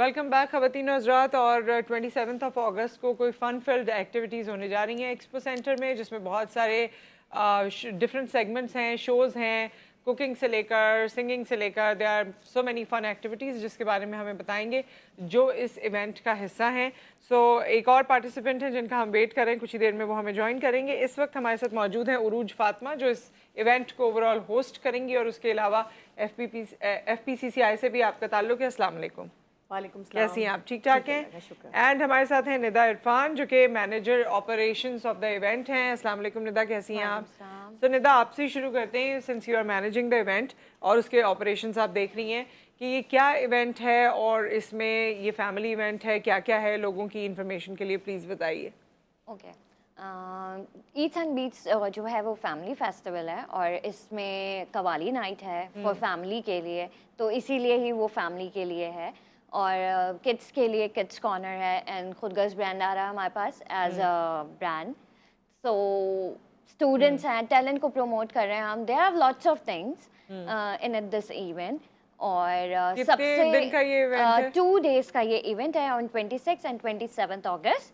Welcome back ख़वातीन और हज़रात। और 27 अगस्त को कोई फ़न फिल्ड एक्टिविटीज़ होने जा रही हैं एक्सपो सेंटर में, जिसमें बहुत सारे डिफरेंट सेगमेंट्स हैं, शोज़ हैं, कुकिंग से लेकर सिंगिंग से लेकर। They are so many fun activities जिसके बारे में हमें बताएंगे जो इस इवेंट का हिस्सा हैं। एक और पार्टिसिपेंट हैं जिनका हम वेट करें, कुछ ही देर में वो हमें ज्वाइन करेंगे। इस वक्त हमारे साथ मौजूद हैं उरूज फातिमा, जो इस इवेंट को ओवरऑल होस्ट करेंगी, और उसके अलावा FPCCI से भी आपका ताल्लुक़ है। अस्सलाम वालेकुम। वालेकुम सलाम। कैसी हैं आप? ठीक ठाक हैं? एंड हमारे साथ हैं निदा इरफान, जो कि manager operations of the event हैं। अस्सलाम वालेकुम निदा, कैसी हैं आप? तो निदा, आपसे शुरू करते हैं, since you are managing the event और उसके ऑपरेशंस आप देख रही हैं कि ये क्या इवेंट है और इसमें ये फैमिली इवेंट है, क्या क्या है, लोगों की इंफॉर्मेशन के लिए प्लीज़ बताइए। ओके, ईट्स एंड बीट्स जो है वो फैमिली फेस्टिवल है और इसमें कवाली नाइट है फॉर फैमिली के लिए, तो इसीलिए ही वो फैमिली के लिए है। और किड्स के लिए किड्स कॉर्नर है एंड खुदगर्ज ब्रांड आ रहा है हमारे पास as a brand. So students हैं, टैलेंट को प्रमोट कर रहे हैं हम। There are lots of things in this event. और सबसे दिन का ये इवेंट है? 2 days का ये इवेंट है on 26 and 27 August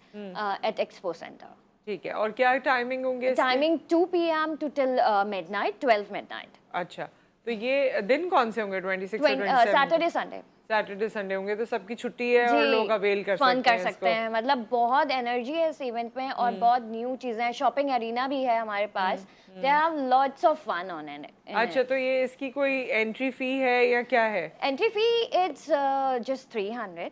at expo centre. ठीक है, और क्या टाइमिंग होंगे? Timing 2 PM to till midnight, 12 midnight। अच्छा, तो ये दिन कौन से होंगे? 26 और 27? Saturday Sunday. सैटरडे संडे होंगे, तो सबकी छुट्टी है और लोग अवेल कर सकते हैं। मतलब बहुत एनर्जी है इस इवेंट में और बहुत न्यू चीजें हैं। शॉपिंग एरिना भी है हमारे पास। There are lots of fun on it। अच्छा, तो ये इसकी कोई एंट्री फी है या क्या है? Entry fee it's just 300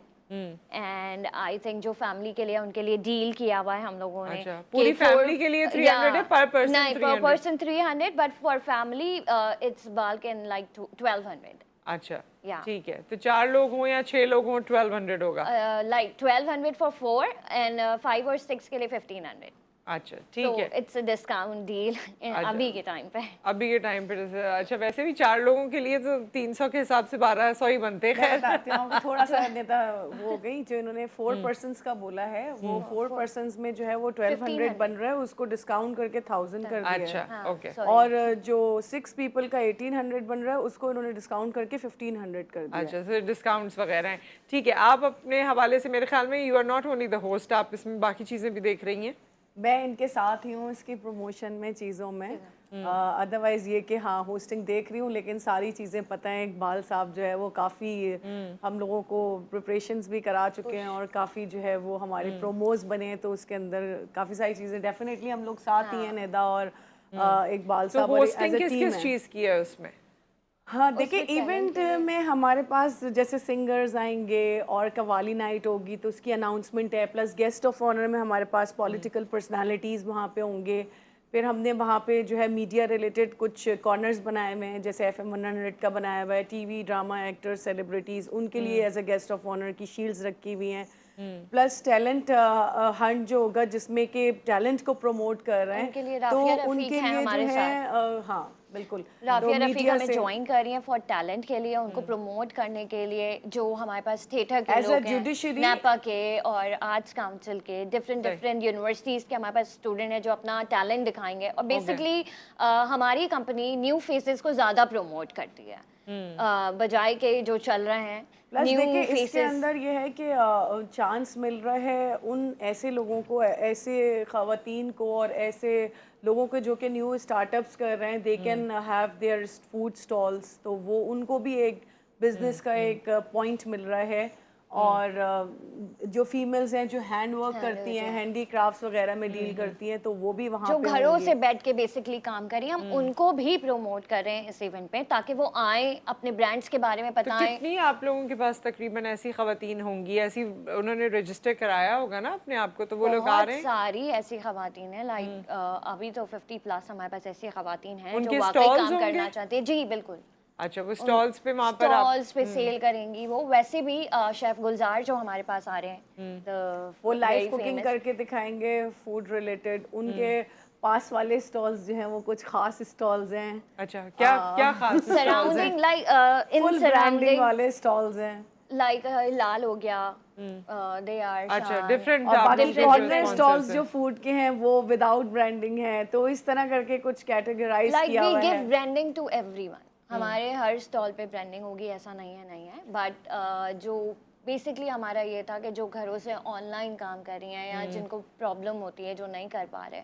and I think जो फैमिली के लिए उनके लिए डील किया हुआ है हम लोगों ने। अच्छा, पूरी फैमिली के लिए 300 है, पर पर्सन नहीं, पर person 300, but for family it's bulk in like 1200। अच्छा, ठीक है, तो 4 लोग हों या 6 लोग हों 1200 होगा? लाइक 1200 फॉर 4 एंड 5 और 6 के लिए 1500। अच्छा, ठीक है, इट्स अ डिस्काउंट डील अभी के टाइम पे। अभी के टाइम पे अच्छा, वैसे भी 4 लोगों के लिए तो 300 के हिसाब से 1200 ही बनते हैं। खैर, थोड़ा सा नेता वो हो गई जो इन्होंने 4 पर्सन्स का बोला है, वो 4 पर्सन्स में जो है वो 1200 बन रहा है, उसको डिस्काउंट करके 1000 कर दिया। अच्छा, ओके। और जो 6 पीपल का 1800 बन रहा है, उसको इन्होंने डिस्काउंट करके 1500 कर दिया। अच्छा, सर डिस्काउंट्स वगैरह हैं, ठीक है। आप अपने हवाले से, मेरे ख्याल में you are not only the host, आप इसमें बाकी चीज़ें भी देख रही हैं। मैं इनके साथ ही हूँ इसकी प्रमोशन में, चीज़ों में। अदरवाइज ये कि हाँ, होस्टिंग देख रही हूँ, लेकिन सारी चीज़ें पता है। इकबाल साहब जो है वो काफ़ी हम लोगों को प्रिपरेशंस भी करा चुके हैं और काफ़ी जो है वो हमारे प्रोमोज बने हैं, तो उसके अंदर काफ़ी सारी चीज़ें डेफिनेटली हम लोग साथ ही हैं, निदा और इकबाल साहब। तो होस्टिंग किस चीज़ की है उसमें? हाँ, देखिए, इवेंट में हमारे पास जैसे सिंगर्स आएंगे और कवाली नाइट होगी, तो उसकी अनाउंसमेंट है। प्लस गेस्ट ऑफ ऑनर में हमारे पास पॉलिटिकल पर्सनालिटीज़ वहाँ पे होंगे। फिर हमने वहाँ पे जो है मीडिया रिलेटेड कुछ कॉर्नर्स बनाए हुए हैं, जैसे FM 100 का बनाया हुआ है। TV ड्रामा एक्टर्स, सेलिब्रिटीज़, उनके लिए as a guest of honour की शील्ड्स रखी हुई हैं। प्लस टैलेंट हंट जो होगा, जिसमें के टैलेंट को प्रमोट कर रहे हैं, तो उनके लिए जो है हाँ बिल्कुल, राफिया रफीक हमें ज्वाइन कर रही हैं फॉर टैलेंट के लिए, उनको प्रमोट करने के लिए। जो हमारे पास थिएटर के लोग हैं, नेपा के और आर्ट्स काउंसिल के, डिफरेंट यूनिवर्सिटीज़ के हमारे पास स्टूडेंट हैं जो अपना टैलेंट दिखाएंगे। और बेसिकली हमारी कंपनी न्यू फेसेस को ज़्यादा प्रमोट करती है बजाय के जो चल रहे हैं। प्लस देखिए, इसके अंदर ये है कि चांस मिल रहा है उन ऐसे लोगों को, ऐसे ख़वातीन को और ऐसे लोगों को जो कि न्यू स्टार्टअप्स कर रहे हैं। They can have their food stalls, तो वो उनको भी एक बिजनेस का एक पॉइंट मिल रहा है। और जो फीमेल्स हैं जो हैंड वर्क करती हैं, हैंडी क्राफ्ट्स वगैरह में डील करती हैं, तो वो भी वहाँ जो घरों से बैठ के बेसिकली काम करें, हम उनको भी प्रमोट कर रहे हैं इस इवेंट पे, ताकि वो आए, अपने ब्रांड्स के बारे में बताएं। तो कितनी आप लोगों के पास तकरीबन ऐसी खवातीन होंगी, ऐसी उन्होंने रजिस्टर कराया होगा ना अपने आप को, तो वो लोग आ रहे हैं? सारी ऐसी खवातीन हैं, लाइक अभी तो 50+ हमारे पास ऐसी खवातीन हैं जो वाकई काम करना चाहते हैं। जी बिल्कुल। अच्छा, वो स्टॉल्स पे वहाँ पर स्टॉल्स पे सेल करेंगी वो। वैसे भी शेफ गुलजार जो हमारे पास आ रहे हैं, तो वो लाइव कुकिंग करके दिखाएंगे फूड रिलेटेड। उनके पास वाले स्टॉल्स जो हैं वो कुछ खास स्टॉल्स हैं। अच्छा, क्या खास? सराउंडिंग लाइक इन सराउंडिंग वाले स्टॉल्स हैं, लाइक लाल हो गया, दे आर अच्छा डिफरेंट। और बाकी कॉर्नर स्टॉल्स जो फूड के हैं वो विदाउट ब्रांडिंग है, तो इस तरह करके कुछ कैटेगराइज किया हुआ है। We give branding to everyone. हमारे हर स्टॉल पे ब्रांडिंग होगी ऐसा नहीं है, बट जो बेसिकली हमारा ये था कि जो घरों से ऑनलाइन काम कर रही हैं या जिनको प्रॉब्लम होती है, जो नहीं कर पा रहे,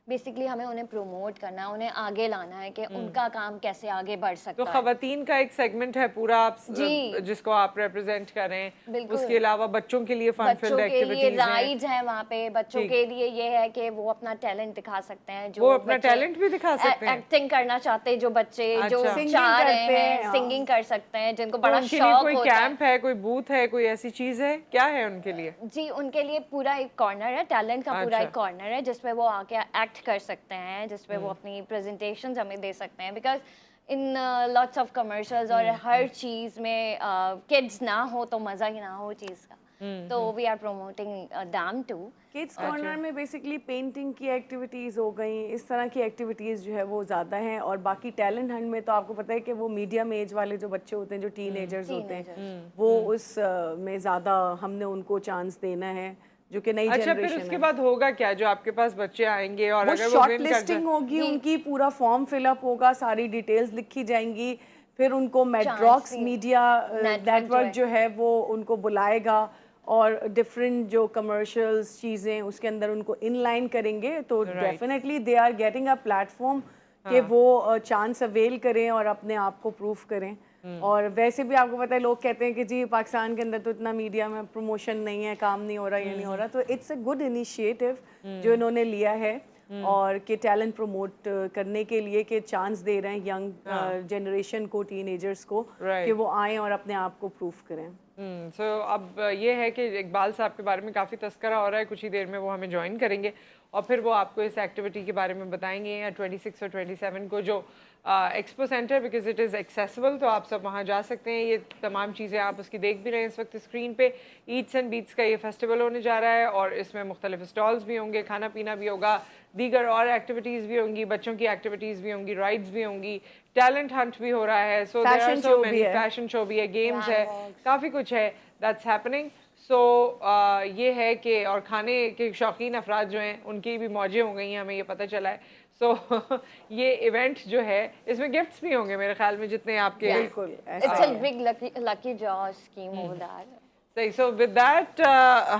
बेसिकली हमें उन्हें प्रमोट करना है, उन्हें आगे लाना है कि उनका काम कैसे आगे बढ़ तो सकता है। खवातीन का एक सेगमेंट है पूरा आप जी। जिसको आप रिप्रेजेंट कर रहे हैं। बिल्कुल। उसके अलावा बच्चों के लिए फन बच्चों फील्ड के लिए एक्टिविटीज हैं। राइड्स हैं वहाँ पे, बच्चों ठीक। के लिए ये है कि वो अपना टैलेंट दिखा सकते हैं, जो वो अपना बच्चे टैलेंट भी दिखा सकते हैं? एक्टिंग करना चाहते हैं जो बच्चे, जो अच्छा। Singing चाह रहे करते हैं, हैं, हाँ। सिंगिंग कर सकते हैं, जिनको तो बड़ा उनके लिए शौक कोई होता है। कैंप है, कोई बूथ है, कोई ऐसी चीज है, क्या है उनके लिए? जी, उनके लिए पूरा एक कॉर्नर है, टैलेंट का पूरा अच्छा। एक कॉर्नर है जिसपे वो आके एक्ट कर सकते हैं, जिसपे वो अपनी प्रेजेंटेशंस हमें दे सकते हैं। Because in lots of commercials और हर चीज में किड्स ना हो तो मजा ही ना हो चीज का। तो we are promoting them too. Kids corner में बेसिकली पेंटिंग की एक्टिविटीज़ हो गई, इस तरह की एक्टिविटीज़ जो है वो ज़्यादा हैं। और बाकी टैलेंट हंट में तो आपको पता है कि वो मीडियम एज वाले जो बच्चे होते हैं, जो टीनेजर्स होते हैं, वो उस में ज़्यादा हमने उनको चांस देना है, जो कि नई अच्छा, फिर जनरेशन उसके है। बाद होगा क्या? जो आपके पास बच्चे आएंगे और वो अगर वो शॉर्ट विन कर लिस्टिंग जाए, होगी, उनकी पूरा फॉर्म फिलअप होगा, सारी डिटेल्स लिखी जाएंगी, फिर उनको मेड्रॉक्स Chancey मीडिया नेटवर्क जो है वो उनको बुलाएगा और डिफरेंट जो कमर्शियल्स चीज़ें उसके अंदर उनको इनलाइन करेंगे। तो definitely they are getting a platform कि वो चांस अवेल करें और अपने आप को प्रूव करें। और वैसे भी आपको पता है, लोग कहते हैं कि जी पाकिस्तान के अंदर तो इतना मीडिया में प्रमोशन नहीं है, काम नहीं हो रहा, ये नहीं हो रहा। तो इट्स अ गुड इनिशिएटिव जो इन्होंने लिया है और कि टैलेंट प्रमोट करने के लिए कि चांस दे रहे हैं यंग जनरेशन को, टीनेजर्स को, कि वो आएँ और अपने आप को प्रूव करें। सो अब ये है कि इकबाल साहब के बारे में काफ़ी तस्करा हो रहा है, कुछ ही देर में वो हमें ज्वाइन करेंगे और फिर वो आपको इस एक्टिविटी के बारे में बताएंगे। 26 और 27 को जो expo centre, because it is accessible, तो आप सब वहाँ जा सकते हैं। ये तमाम चीज़ें आप उसकी देख भी रहे हैं इस वक्त स्क्रीन पे। ईट्स एंड बीट्स का ये फेस्टिवल होने जा रहा है और इसमें मुख्तलिफ स्टॉल्स भी होंगे, खाना पीना भी होगा, दीगर और एक्टिविटीज़ भी होंगी, बच्चों की एक्टिविटीज़ भी होंगी, राइड्स भी होंगी, टैलेंट हंट भी हो रहा है। So there are so many, fashion show भी है, गेम्स है, काफ़ी कुछ है दैट्स हैपनिंग। सो ये है कि और खाने के शौकीन अफराद जो हैं उनकी भी मौजें हो गई हैं, हमें ये पता चला है। सो ये इवेंट जो है इसमें गिफ्ट्स भी होंगे मेरे ख्याल में, जितने आपके बिल्कुल it's a big lucky draw scheme over that. सही। सो विद दैट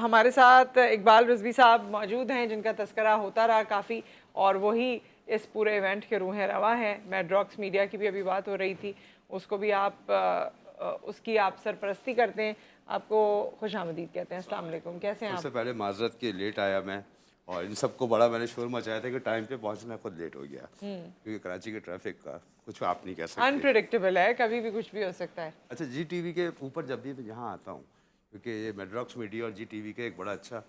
हमारे साथ इकबाल रिजवी साहब मौजूद हैं, जिनका तस्करा होता रहा काफ़ी, और वही इस पूरे इवेंट के रूह रवा है। मेड्रॉक्स मीडिया की भी अभी बात हो रही थी, उसको भी आप उसकी आप सरपरस्ती करते हैं, आपको खुशामदीद कहते हैं। अस्सलाम वालेकुम, कैसे हैं आप? सबसे पहले माजरत के लेट आया मैं, और इन सबको बड़ा मैंने शोर मचाया था कि टाइम पे पहुंचना खुद लेट हो गया, क्योंकि कराची के ट्रैफिक का कुछ आप नहीं कह सकते, अनप्रेडिक्टेबल है, कभी भी कुछ भी हो सकता है। अच्छा, जी टीवी के ऊपर जब भी मैं यहाँ आता हूँ, क्योंकि ये मेड्रॉक्स मीडिया और जी टीवी का एक बड़ा अच्छा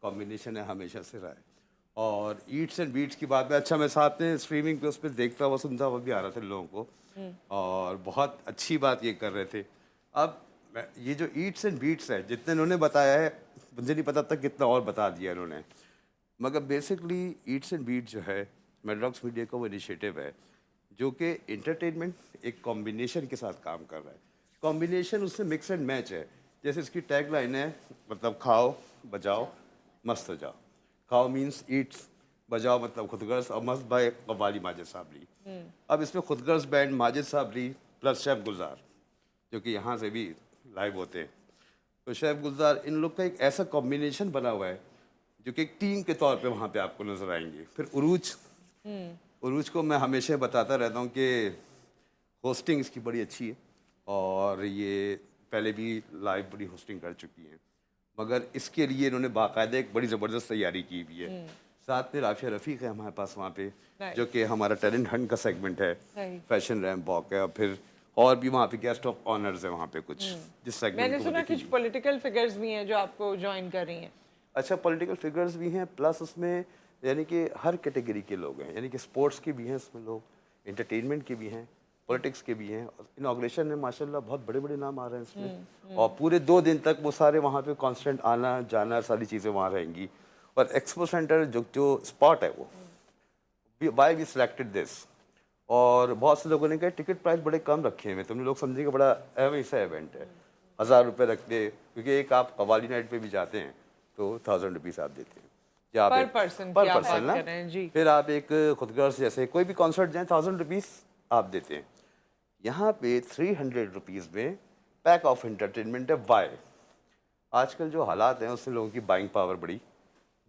कॉम्बिनेशन है, हमेशा से रहा है। और ईट्स एंड बीट्स की बात में, अच्छा मैं साथ में स्ट्रीमिंग पे उस पर देखता हुआ सुनता हुआ भी आ रहा था लोगों को, और बहुत अच्छी बात ये कर रहे थे। अब ये जो ईट्स एंड बीट्स है, जितने इन्होंने बताया है मुझे नहीं पता तक कितना और बता दिया इन्होंने, मगर बेसिकली ईट्स एंड बीट्स जो है मेड्रॉक्स मीडिया का वो इनिशिएटिव है जो कि इंटरटेनमेंट एक कॉम्बिनेशन के साथ काम कर रहा है। कॉम्बिनेशन उससे मिक्स एंड मैच है। जैसे इसकी टैग लाइन है, मतलब खाओ बजाओ मस्त हो जाओ। खाओ मीन्स ईट्स, बजाओ मतलब खुदगर्ज, और मस्त बाय कव्वाली माजिद साबरी। अब इसमें Khudgarz band Majid Sabri plus chef Gulzar, जो कि यहाँ से भी लाइव होते हैं, तो शेफ गुलजार, इन लोग का एक ऐसा कॉम्बिनेशन बना हुआ है जो कि एक टीम के तौर पे वहाँ पे आपको नजर आएंगे। फिर उरूज को मैं हमेशा बताता रहता हूँ कि होस्टिंग इसकी बड़ी अच्छी है, और ये पहले भी लाइव बड़ी होस्टिंग कर चुकी है, मगर इसके लिए इन्होंने बाकायदा एक बड़ी ज़बरदस्त तैयारी की हुई है। साथ में राफिया रफ़ीक है हमारे पास वहाँ पे, जो कि हमारा टैलेंट हंट का सेगमेंट है, फैशन रैम्प वॉक है, और फिर और भी वहाँ पे गेस्ट ऑफ ऑनर्स है वहाँ पे कुछ, जिस सेगमेंट मैंने सुना कुछ पॉलिटिकल फिगर्स भी हैं जो आपको ज्वाइन कर रही हैं। अच्छा, पॉलिटिकल फिगर्स भी हैं, प्लस उसमें यानी कि हर कैटेगरी के लोग हैं, यानी कि स्पोर्ट्स के भी हैं इसमें लोग, एंटरटेनमेंट के भी हैं, पॉलिटिक्स के भी हैं। इनॉग्रेशन में माशाल्लाह बहुत बड़े बड़े नाम आ रहे हैं इसमें, और पूरे 2 दिन तक वो सारे वहाँ पे कांस्टेंट आना जाना, सारी चीज़ें वहाँ रहेंगी। और एक्सपो सेंटर जो स्पॉट है वो, वाई वी सिलेक्टेड दिस, और बहुत से लोगों ने कहा टिकट प्राइस बड़े कम रखे हैं, तुमने लोग समझेंगे बड़ा ऐसा इवेंट है, 1000 रुपये रखते, क्योंकि एक आप कव्वाली नाइट पे भी जाते हैं तो 1000 रुपीज़ आप देते हैं पर पर्सन ना, फिर आप एक खुदगर्ज जैसे कोई भी कॉन्सर्ट जाए 1000 रुपीज़ आप देते हैं। यहाँ पे 300 रुपीज़ में पैक ऑफ एंटरटेनमेंट है। वाई? आजकल जो हालात हैं उससे लोगों की बाइंग पावर बड़ी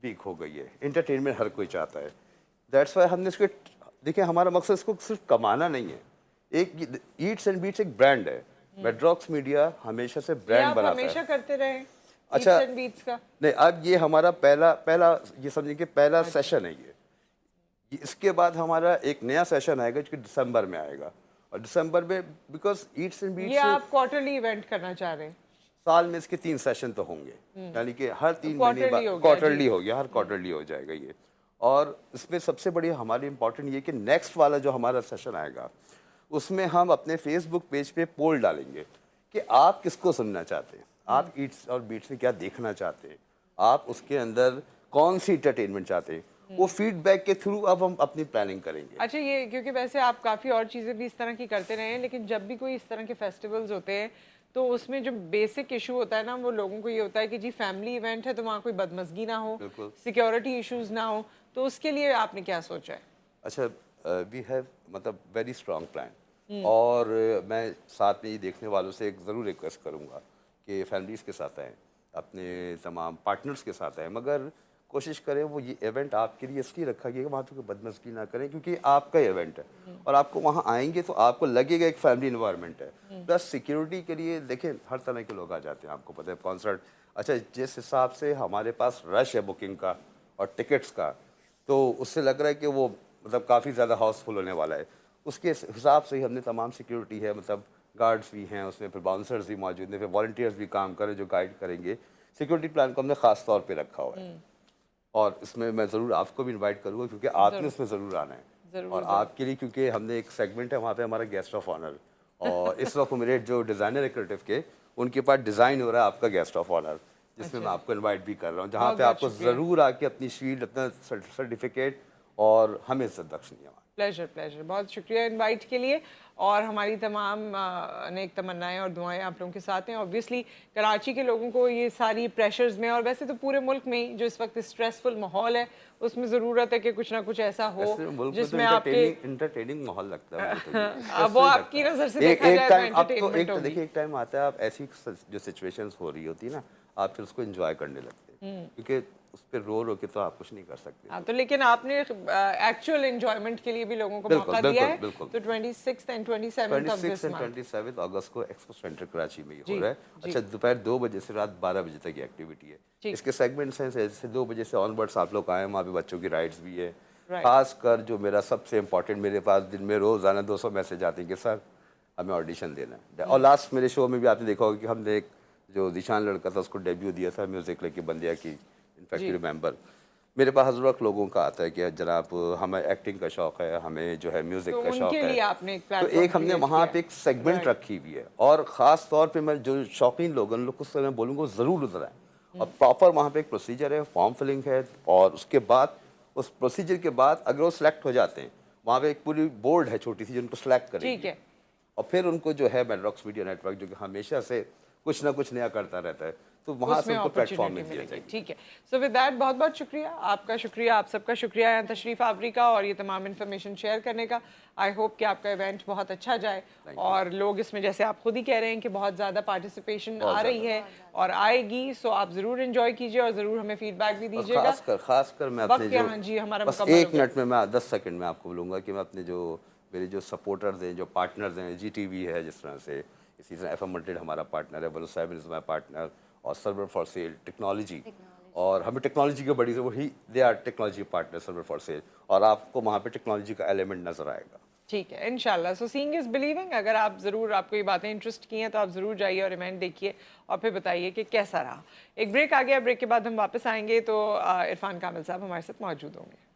वीक हो गई है। एंटरटेनमेंट हर कोई चाहता है, दैट्स वाई हमने इसको, देखिए हमारा मकसद इसको सिर्फ कमाना नहीं है। एक ईट्स एंड बीट्स एक ब्रांड है, मेड्रॉक्स मीडिया हमेशा से ये ब्रांड आप बनाता हमेशा है। करते रहे अच्छा, Eats and Beats का? नहीं, अब ये हमारा पहला पहला ये समझिए कि पहला सेशन है ये। इसके बाद हमारा एक नया सेशन आएगा जो कि दिसंबर में आएगा, और दिसंबर में बिकॉज ईट्स एंड ये बीट्स आप क्वार्टरली इवेंट करना चाह रहे हैं? साल में इसके 3 सेशन तो होंगे, यानी कि हर 3 महीने quarterly हो बाद गया, क्वार्टरली हो गया, हर क्वार्टरली हो जाएगा ये। और इसमें सबसे बड़ी हमारी इम्पोर्टेंट ये कि नेक्स्ट वाला जो हमारा सेशन आएगा उसमें हम अपने फेसबुक पेज पे पोल डालेंगे कि आप किसको सुनना चाहते हैं, आप ईट्स और बीट्स में क्या देखना चाहते हैं, आप उसके अंदर कौन सी इंटरटेनमेंट चाहते हैं। वो फीडबैक के थ्रू अब हम अपनी प्लानिंग करेंगे। अच्छा, ये क्योंकि वैसे आप काफ़ी और चीज़ें भी इस तरह की करते रहे हैं, लेकिन जब भी कोई इस तरह के फेस्टिवल्स होते हैं तो उसमें जो बेसिक इशू होता है ना, वो लोगों को ये होता है कि जी फैमिली इवेंट है तो वहाँ कोई बदमज़गी ना हो, सिक्योरिटी इश्यूज ना हो, तो उसके लिए आपने क्या सोचा है? अच्छा, वी हैव मतलब वेरी स्ट्रॉन्ग प्लान, और मैं साथ में ये देखने वालों से एक ज़रूर रिक्वेस्ट करूँगा कि फैमिलीज़ के साथ आएँ, अपने तमाम पार्टनर्स के साथ आएँ, मगर कोशिश करें वो ये इवेंट आपके लिए इसलिए रखा गया वहाँ पे कोई बदमज़गी ना करें, क्योंकि आपका इवेंट है और आपको वहाँ आएंगे तो आपको लगेगा एक फैमिली इन्वायरमेंट है। प्लस सिक्योरिटी के लिए देखें हर तरह के लोग आ जाते हैं, आपको पता है कॉन्सर्ट। अच्छा, जिस हिसाब से हमारे पास रश है बुकिंग का और टिकट्स का, तो उससे लग रहा है कि वो मतलब काफ़ी ज़्यादा हाउसफुल होने वाला है। उसके हिसाब से ही हमने तमाम सिक्योरिटी है, मतलब गार्ड्स भी हैं उसमें, फिर बाउंसर्स भी मौजूद हैं, फिर वॉलंटियर्स भी काम करें जो गाइड करेंगे। सिक्योरिटी प्लान को हमने ख़ास तौर पे रखा हुआ है, और इसमें मैं ज़रूर आपको भी इनवाइट करूँगा क्योंकि आपने इसमें ज़रूर आना है। और आपके लिए क्योंकि हमने एक सेगमेंट है वहाँ पे हमारा गेस्ट ऑफ ऑनर, और इस वक्त मेरे जो डिज़ाइनर है क्रिएटिव के, उनके पास डिज़ाइन हो रहा है आपका गेस्ट ऑफ ऑनर, जिसमें मैं आपको इनवाइट भी कर रहा हूँ, जहाँ पे आपको ज़रूर आके अपनी शील्ड, अपना सर्टिफिकेट और हमें इज्जत बख्शनी है। प्लेजर प्लेजर, बहुत शुक्रिया इनवाइट के लिए, और हमारी तमाम नेक तमन्नाएं और दुआएं आप लोगों के साथ हैं। ऑब्वियसली कराची के लोगों को ये सारी प्रेशर्स में, और वैसे तो पूरे मुल्क में ही जो इस वक्त स्ट्रेसफुल माहौल है, उसमें ज़रूरत है कि कुछ ना कुछ ऐसा हो जिसमें आपके इंटरटेनिंग माहौल लगता है। अब वो आपकी नज़र से देखा जाए तो एंटरटेनमेंट होगी। देखिए एक टाइम आता है, आप ऐसी जो सिचुएशंस हो रही होती है ना, आप फिर उसको एंजॉय करने लगते हैं, क्योंकि उस पर रो के तो आप कुछ नहीं कर सकते। हाँ, तो लेकिन आपने एक्चुअल एंजॉयमेंट के लिए भी लोगों को मौका दिया है। तो 26 एंड 27 अगस्त को एक्सपो सेंटर कराची में ये हो रहा है। अच्छा, दोपहर 2 बजे से रात 12 बजे तक ये एक्टिविटी है। इसके सेगमेंट्स हैं, जैसे 2 बजे से ऑनवर्ड्स आप लोग आए, वहाँ पे बच्चों की राइड्स भी है। खासकर जो मेरा सबसे इम्पोर्टेंट, मेरे पास दिन में रोज़ाना 200 मैसेज आते हैं कि सर हमें ऑडिशन देना है। और लास्ट मेरे शो में भी आपने देखा होगा कि हमने एक जो दिशान लड़का था उसको डेब्यू दिया था म्यूज़िक लेके बंदिया की, इनफैक्ट रिमेंबर। मेरे पास हर वक्त लोगों का आता है कि जनाब हमें एक्टिंग का शौक है, हमें जो है म्यूजिक का शौक है, तो एक हमने वहाँ पे एक सेगमेंट रखी हुई है, और ख़ास तौर पे मैं जो शौकीन लोग उन लोग को मैं बोलूँगा ज़रूर उधर आए। और प्रॉपर वहाँ पे एक प्रोसीजर है, फॉर्म फिलिंग है, और उसके बाद उस प्रोसीजर के बाद अगर वो सिलेक्ट हो जाते हैं, वहाँ पे एक पूरी बोर्ड है छोटी सी जिनको सिलेक्ट करेगी, और फिर उनको जो है मेड्रॉक्स मीडिया नेटवर्क जो कि हमेशा से कुछ ना कुछ नया करता रहता है, तो वहाँ से उनको प्लेटफॉर्म मिल जाएगी। ठीक है, सो विद दैट बहुत बहुत शुक्रिया, आपका शुक्रिया, आप सबका शुक्रिया यहाँ तशरीफ़ आवरी का और ये तमाम इन्फॉर्मेशन शेयर करने का। आई होप कि आपका इवेंट बहुत अच्छा जाए, और लोग इसमें, जैसे आप खुद ही कह रहे हैं कि बहुत ज़्यादा पार्टिसिपेशन आ रही है और आएगी, सो आप ज़रूर इन्जॉय कीजिए और ज़रूर हमें फीडबैक भी दीजिएगा। खासकर मैं अपने जो हमारा बस 1 मिनट में मैं 10 सेकंड में आपको बोलूँगा कि मैं अपने जो मेरे जो सपोर्टर्स हैं, जो पार्टनर्स हैं, GTV है जिस तरह से, इसी तरह FM Madrid हमारा पार्टनर है, 107 इज़ माई पार्टनर, और सर्वर फॉर सेल टेक्नोलॉजी, और हमें टेक्नोलॉजी की बड़ी वही they are technology partner server for sale, और आपको वहाँ पे टेक्नोलॉजी का एलिमेंट नज़र आएगा। ठीक है, इंशाल्लाह। सो सीइंग इज बिलीविंग। अगर आप ज़रूर, आपको ये बातें इंटरेस्ट की हैं तो आप ज़रूर जाइए और इवेंट देखिए और फिर बताइए कि कैसा रहा। एक ब्रेक आ गया, ब्रेक के बाद हम वापस आएंगे तो इरफान कामिल साहब हमारे साथ मौजूद होंगे।